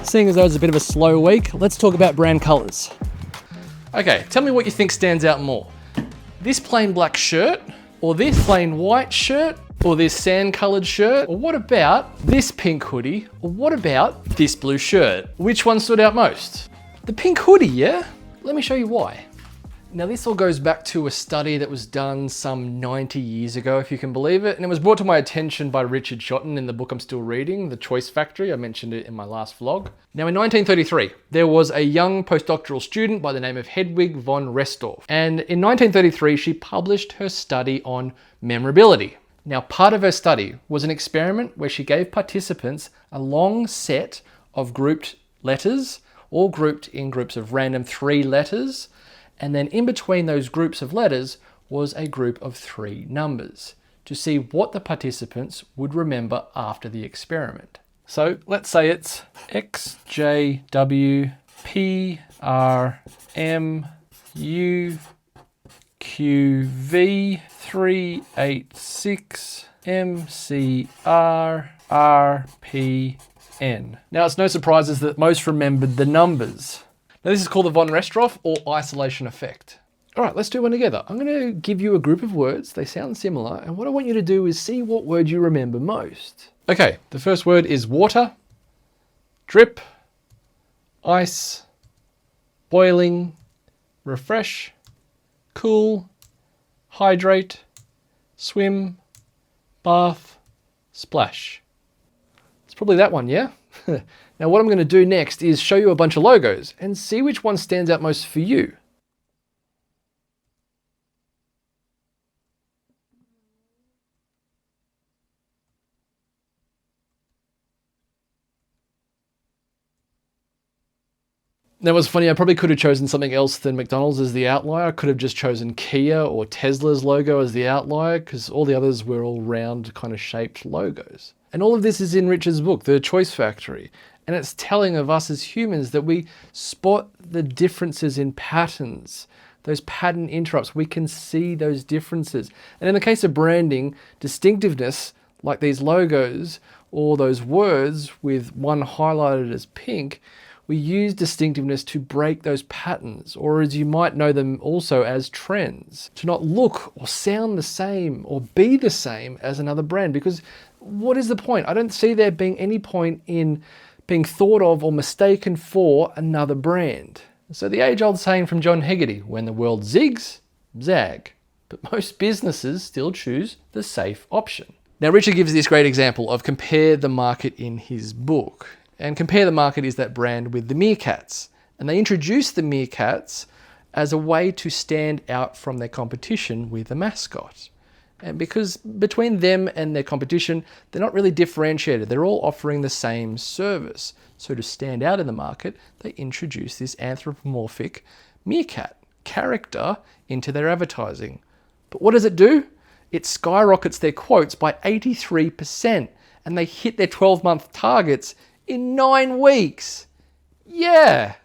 seeing as though it's a bit of a slow week, let's talk about brand colors. Okay, tell me what you think stands out more. This plain black shirt, or this plain white shirt, or this sand colored shirt, or what about this pink hoodie, or what about this blue shirt? Which one stood out most? The pink hoodie, yeah? Let me show you why. Now this all goes back to a study that was done some 90 years ago, if you can believe it, and it was brought to my attention by Richard Shotten in the book I'm still reading, The Choice Factory. I mentioned it in my last vlog. Now in 1933, there was a young postdoctoral student by the name of Hedwig von Restorff, and in 1933 she published her study on memorability. Now part of her study was an experiment where she gave participants a long set of grouped letters, all grouped in groups of random 3 letters, and then in between those groups of letters was a group of 3 numbers to see what the participants would remember after the experiment. So let's say it's X, J, W, P, R, M, U, Q, V, 3, 8, 6, M, C, R, R, P, N. Now it's no surprises that most remembered the numbers. Now this is called the von Restorff or isolation effect. All right, let's do one together. I'm gonna give you a group of words. They sound similar. And what I want you to do is see what word you remember most. Okay, the first word is water, drip, ice, boiling, refresh, cool, hydrate, swim, bath, splash. It's probably that one, yeah? Now what I'm going to do next is show you a bunch of logos and see which one stands out most for you. Now what's funny, I probably could have chosen something else than McDonald's as the outlier. I could have just chosen Kia or Tesla's logo as the outlier because all the others were all round kind of shaped logos. And all of this is in Richard's book, The Choice Factory. And it's telling of us as humans that we spot the differences in patterns, those pattern interrupts. We can see those differences. And in the case of branding, distinctiveness, like these logos or those words with one highlighted as pink, we use distinctiveness to break those patterns, or as you might know them also as trends, to not look or sound the same or be the same as another brand. Because what is the point? I don't see there being any point in being thought of or mistaken for another brand. So the age-old saying from John Hegarty, when the world zigs, zag. But most businesses still choose the safe option. Now Richard gives this great example of compare the market in his book. And compare the market is that brand with the meerkats. And they introduced the meerkats as a way to stand out from their competition with a mascot. And because between them and their competition, they're not really differentiated. They're all offering the same service. So to stand out in the market, they introduce this anthropomorphic meerkat character into their advertising. But what does it do? It skyrockets their quotes by 83%, and they hit their 12-month targets in 9 weeks. Yeah.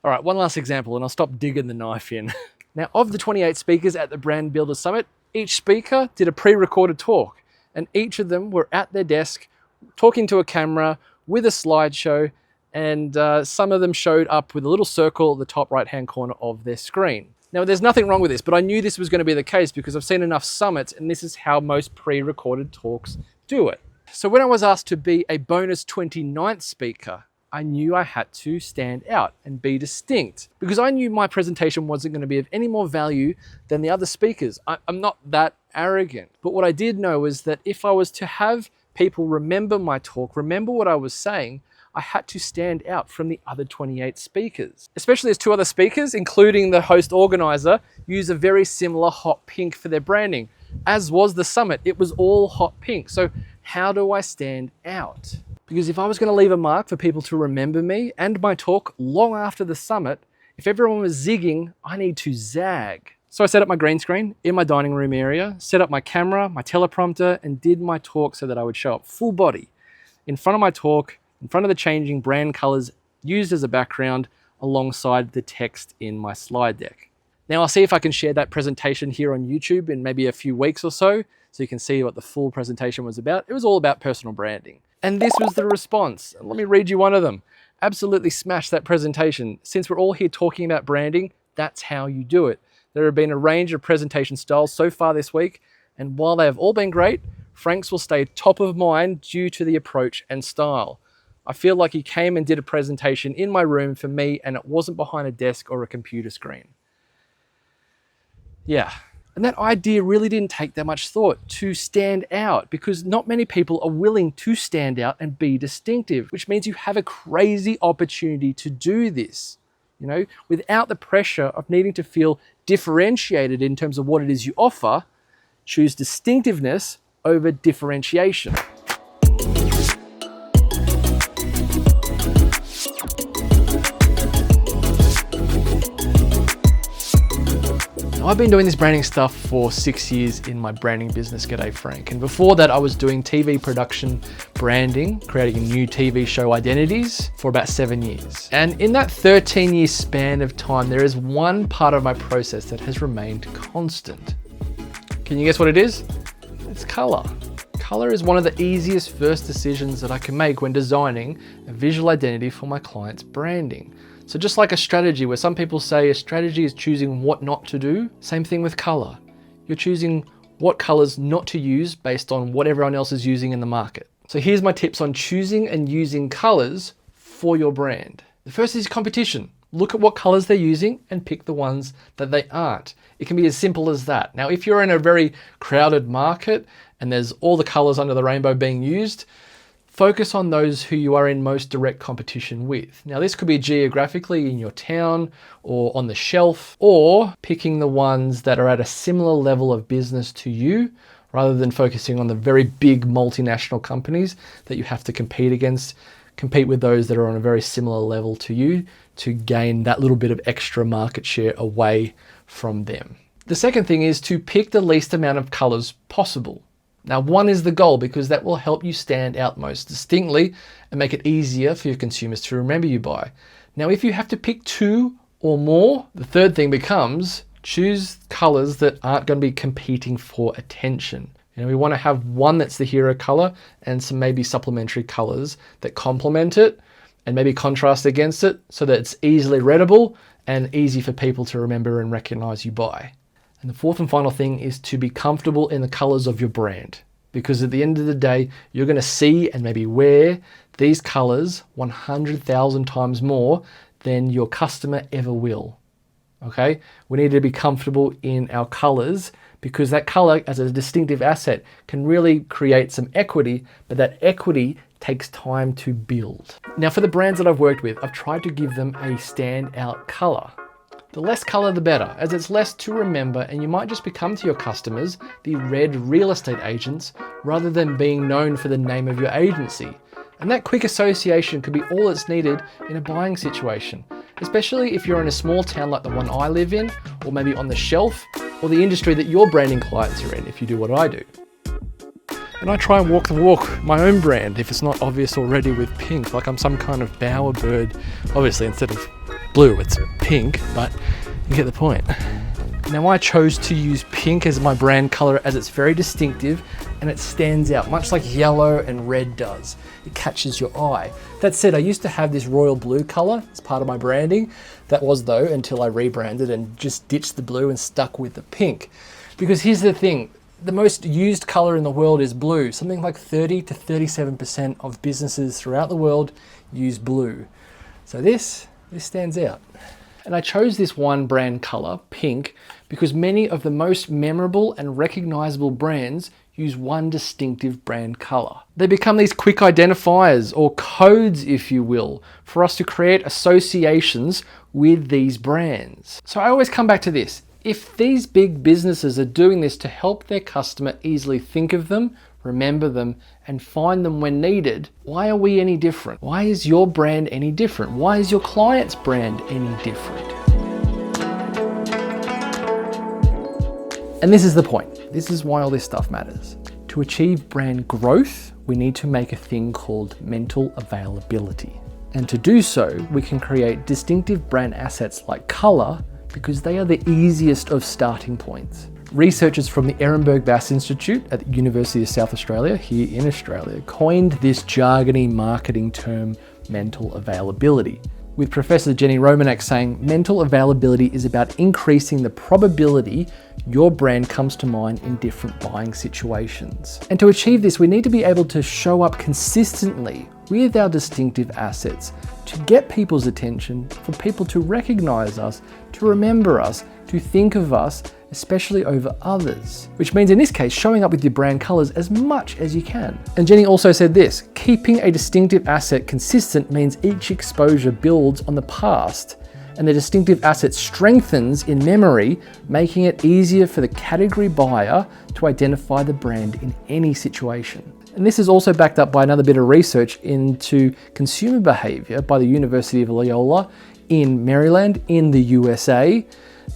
All right, one last example and I'll stop digging the knife in. Now, of the 28 speakers at the Brand Builder Summit, each speaker did a pre-recorded talk, and each of them were at their desk talking to a camera with a slideshow, and some of them showed up with a little circle at the top right-hand corner of their screen. Now, there's nothing wrong with this, but I knew this was going to be the case because I've seen enough summits, and this is how most pre-recorded talks do it. So when I was asked to be a bonus 29th speaker, I knew I had to stand out and be distinct because I knew my presentation wasn't going to be of any more value than the other speakers. I'm not that arrogant. But what I did know is that if I was to have people remember my talk, remember what I was saying, I had to stand out from the other 28 speakers. Especially as 2 other speakers, including the host organizer, use a very similar hot pink for their branding, as was the summit. It was all hot pink. So how do I stand out? Because if I was going to leave a mark for people to remember me and my talk long after the summit, if everyone was zigging, I need to zag. So I set up my green screen in my dining room area, set up my camera, my teleprompter, and did my talk so that I would show up full body in front of my talk, in front of the changing brand colors used as a background alongside the text in my slide deck. Now I'll see if I can share that presentation here on YouTube in maybe a few weeks or so so you can see what the full presentation was about. It was all about personal branding. And this was the response. Let me read you one of them. Absolutely smashed that presentation. Since we're all here talking about branding, that's how you do it. There have been a range of presentation styles so far this week, and while they have all been great, Frank's will stay top of mind due to the approach and style. I feel like he came and did a presentation in my room for me, and it wasn't behind a desk or a computer screen. Yeah, and that idea really didn't take that much thought to stand out, because not many people are willing to stand out and be distinctive, which means you have a crazy opportunity to do this, you know, without the pressure of needing to feel differentiated in terms of what it is you offer. Choose distinctiveness over differentiation. I've been doing this branding stuff for 6 years in my branding business, G'day Frank. And before that, I was doing TV production branding, creating new TV show identities for about 7 years. And in that 13-year span of time, there is one part of my process that has remained constant. Can you guess what it is? It's color. Color is one of the easiest first decisions that I can make when designing a visual identity for my client's branding. So just like a strategy, where some people say a strategy is choosing what not to do, same thing with color. You're choosing what colors not to use based on what everyone else is using in the market. So here's my tips on choosing and using colors for your brand. The first is competition. Look at what colors they're using and pick the ones that they aren't. It can be as simple as that. Now, if you're in a very crowded market and there's all the colors under the rainbow being used, focus on those who you are in most direct competition with. Now, this could be geographically in your town or on the shelf, or picking the ones that are at a similar level of business to you, rather than focusing on the very big multinational companies that you have to compete against. Compete with those that are on a very similar level to you to gain that little bit of extra market share away from them. The second thing is to pick the least amount of colors possible. Now, one is the goal, because that will help you stand out most distinctly and make it easier for your consumers to remember you by. Now, if you have to pick two or more, the third thing becomes choose colors that aren't going to be competing for attention. You know, we want to have one that's the hero color and some maybe supplementary colors that complement it and maybe contrast against it, so that it's easily readable and easy for people to remember and recognize you by. And the fourth and final thing is to be comfortable in the colors of your brand, because at the end of the day, you're going to see and maybe wear these colors 100,000 times more than your customer ever will. Okay? We need to be comfortable in our colors, because that color as a distinctive asset can really create some equity, but that equity takes time to build. Now, for the brands that I've worked with, I've tried to give them a standout color. The less color, the better, as it's less to remember, and you might just become to your customers the red real estate agents rather than being known for the name of your agency. And that quick association could be all that's needed in a buying situation, especially if you're in a small town like the one I live in, or maybe on the shelf, or the industry that your branding clients are in, if you do what I do. And I try and walk the walk, my own brand, if it's not obvious already, with pink, like I'm some kind of bowerbird. Obviously, instead of blue, it's pink, but you get the point. Now, I chose to use pink as my brand color, as it's very distinctive and it stands out, much like yellow and red does. It catches your eye. That said, I used to have this royal blue color as part of my branding. That was, though, until I rebranded and just ditched the blue and stuck with the pink. Because here's the thing, the most used color in the world is blue. Something like 30 to 37% of businesses throughout the world use blue. So this stands out. And I chose this one brand color, pink, because many of the most memorable and recognizable brands use one distinctive brand color. They become these quick identifiers, or codes, if you will, for us to create associations with these brands. So I always come back to this. If these big businesses are doing this to help their customer easily think of them, remember them, and find them when needed, why are we any different? Why is your brand any different? Why is your client's brand any different? And this is the point. This is why all this stuff matters. To achieve brand growth, we need to make a thing called mental availability. And to do so, we can create distinctive brand assets like color, because they are the easiest of starting points. Researchers from the Ehrenberg Bass Institute at the University of South Australia, here in Australia, coined this jargony marketing term, mental availability, with Professor Jenny Romanek saying mental availability is about increasing the probability your brand comes to mind in different buying situations. And to achieve this, we need to be able to show up consistently with our distinctive assets to get people's attention, for people to recognize us, to remember us, to think of us, especially over others. Which means in this case, showing up with your brand colors as much as you can. And Jenny also said this, keeping a distinctive asset consistent means each exposure builds on the past, and the distinctive asset strengthens in memory, making it easier for the category buyer to identify the brand in any situation. And this is also backed up by another bit of research into consumer behavior by the University of Loyola in Maryland in the USA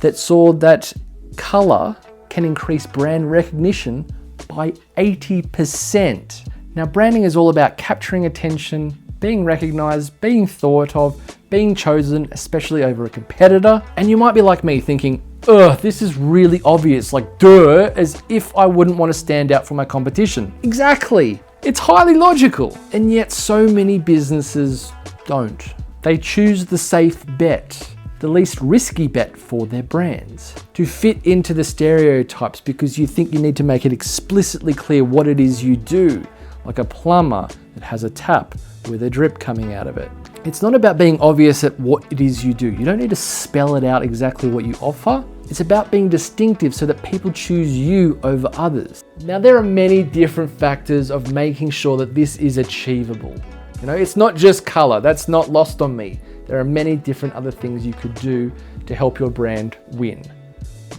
that saw that color can increase brand recognition by 80%. Now, branding is all about capturing attention, being recognized, being thought of, being chosen, especially over a competitor. And you might be like me thinking, ugh, this is really obvious, like duh, as if I wouldn't want to stand out from my competition. Exactly. It's highly logical. And yet so many businesses don't. They choose the safe bet, the least risky bet for their brands, to fit into the stereotypes because you think you need to make it explicitly clear what it is you do, like a plumber that has a tap with a drip coming out of it. It's not about being obvious at what it is you do. You don't need to spell it out exactly what you offer. It's about being distinctive so that people choose you over others. Now, there are many different factors of making sure that this is achievable. You know, it's not just color. That's not lost on me. There are many different other things you could do to help your brand win.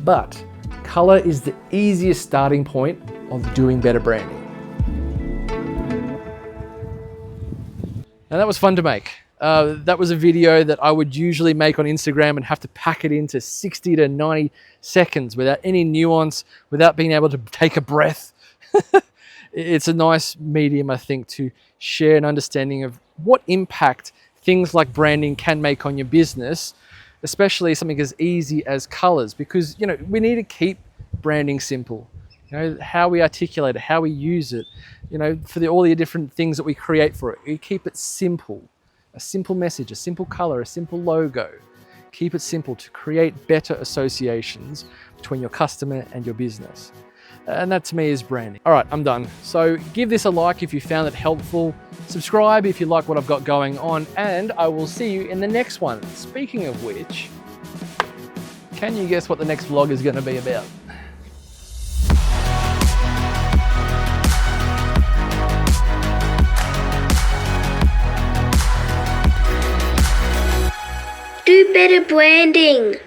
But color is the easiest starting point of doing better branding. Now that was fun to make. That was a video that I would usually make on Instagram and have to pack it into 60 to 90 seconds without any nuance, without being able to take a breath. It's a nice medium, I think, to share an understanding of what impact things like branding can make on your business, especially something as easy as colors, because, you know, we need to keep branding simple. You know, how we articulate it, how we use it, you know, for all the different things that we create for it. We keep it simple, a simple message, a simple color, a simple logo. Keep it simple to create better associations between your customer and your business. And that to me is branding. All right, I'm done. So give this a like if you found it helpful. Subscribe if you like what I've got going on, and I will see you in the next one. Speaking of which, can you guess what the next vlog is going to be about? Do better branding.